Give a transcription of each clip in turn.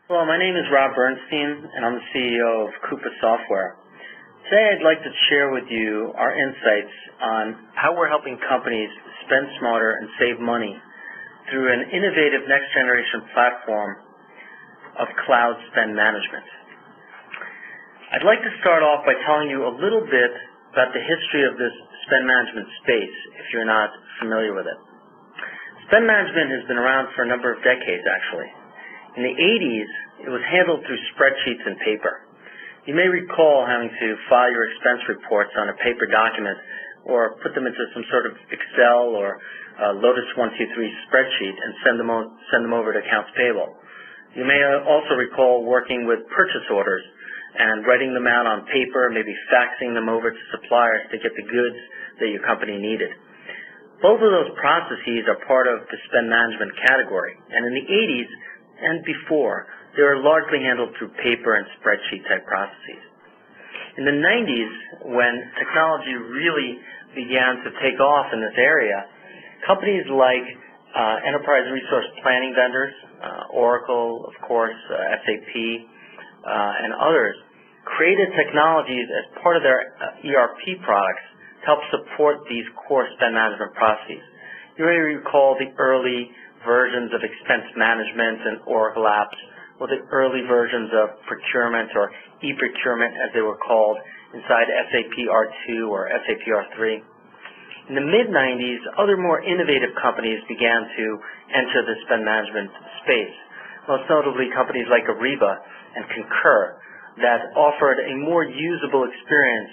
Hello, my name is Rob Bernstein, and I'm the CEO of Coupa Software. Today I'd like to share with you our insights on how we're helping companies spend smarter and save money through an innovative next-generation platform of cloud spend management. I'd like to start off by telling you a little bit about the history of this spend management space, if you're not familiar with it. Spend management has been around for a number of decades, actually. In the 80s, it was handled through spreadsheets and paper. You may recall having to file your expense reports on a paper document or put them into some sort of Excel or Lotus 123 spreadsheet and send them over to accounts payable. You may also recall working with purchase orders and writing them out on paper, maybe faxing them over to suppliers to get the goods that your company needed. Both of those processes are part of the spend management category, and in the 80s and before, they were largely handled through paper and spreadsheet type processes. In the 90s, when technology really began to take off in this area, companies like enterprise resource planning vendors, Oracle, of course, SAP, and others, created technologies as part of their ERP products to help support these core spend management processes. You may recall the early versions of expense management and Oracle apps, or the early versions of procurement or e-procurement as they were called inside SAP R2 or SAP R3. In the mid-90s, other more innovative companies began to enter the spend management space, most notably companies like Ariba and Concur that offered a more usable experience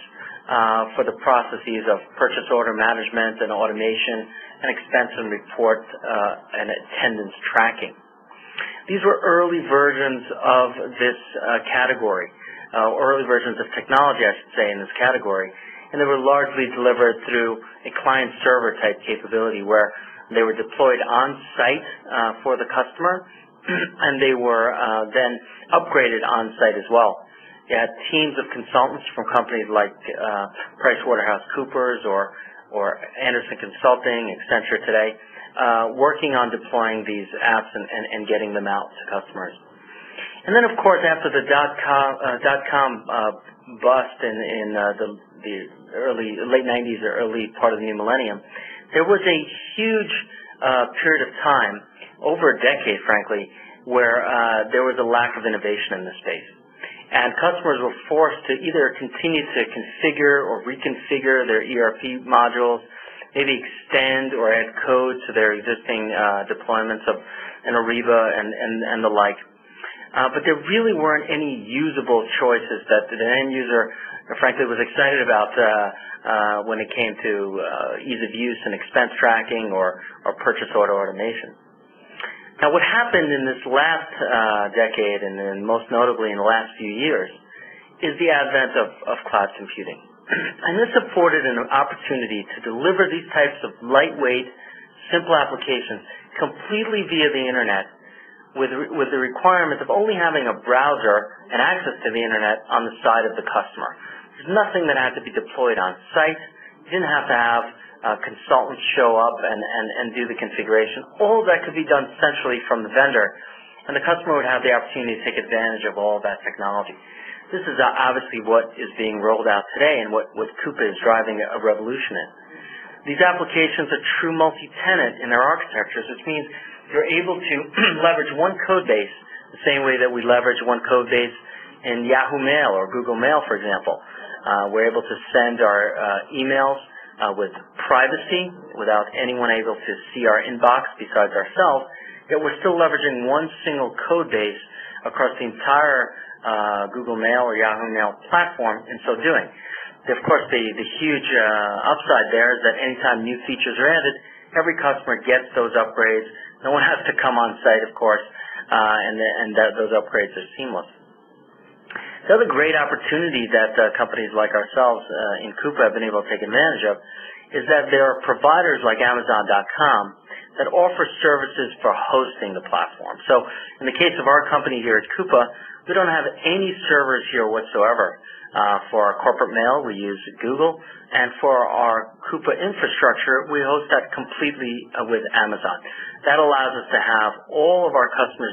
for the processes of purchase order management and automation and expense and report and attendance tracking. These were early versions of this category, early versions of technology, I should say, in this category, and they were largely delivered through a client-server type capability where they were deployed on-site for the customer, and they were then upgraded on-site as well. You had teams of consultants from companies like PricewaterhouseCoopers or Andersen Consulting, Accenture today, working on deploying these apps and getting them out to customers. And then, of course, after the dot-com bust in the late 90s or early part of the new millennium, there was a huge period of time, over a decade, frankly, where there was a lack of innovation in this space. And customers were forced to either continue to configure or reconfigure their ERP modules, maybe extend or add code to their existing deployments of an Ariba and the like. But there really weren't any usable choices that the end user, frankly, was excited about when it came to ease of use and expense tracking or purchase order automation. Now, what happened in this last decade, and then most notably in the last few years, is the advent of cloud computing. And this afforded an opportunity to deliver these types of lightweight, simple applications completely via the Internet with the requirement of only having a browser and access to the Internet on the side of the customer. There's nothing that had to be deployed on site. You didn't have to have consultants show up and do the configuration. All of that could be done centrally from the vendor, and the customer would have the opportunity to take advantage of all of that technology. This is obviously what is being rolled out today and what Coupa is driving a revolution in. These applications are true multi-tenant in their architectures, which means you're able to leverage one code base the same way that we leverage one code base in Yahoo Mail or Google Mail, for example. We're able to send our emails with privacy, without anyone able to see our inbox besides ourselves, yet we're still leveraging one single code base across the entire Google Mail or Yahoo Mail platform in so doing. Of course, the huge upside there is that anytime new features are added, every customer gets those upgrades. No one has to come on site, of course, and those upgrades are seamless. The other great opportunity that companies like ourselves in Coupa have been able to take advantage of is that there are providers like Amazon.com that offer services for hosting the platform. So in the case of our company here at Coupa, we don't have any servers here whatsoever. For our corporate mail, we use Google, and for our Coupa infrastructure, we host that completely with Amazon. That allows us to have all of our customers'